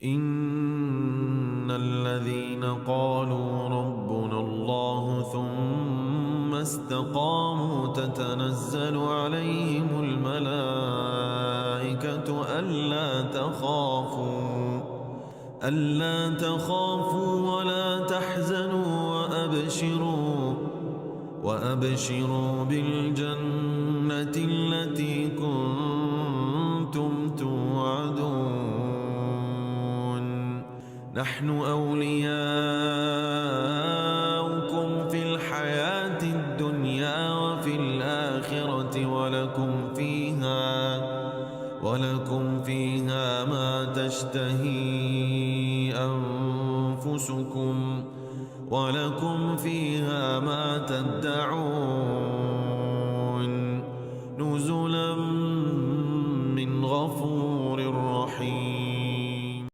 إن الذين قالوا ربنا الله ثم استقاموا تتنزل عليهم الملائكة ألا تخافوا ولا تحزنوا وأبشروا بالجنة التي كنتم توعدون نحن أولياؤكم في الحياة الدنيا وفي الآخرة ولكم فيها ما تشتهي أنفسكم ولكم فيها ما تدعون نزلا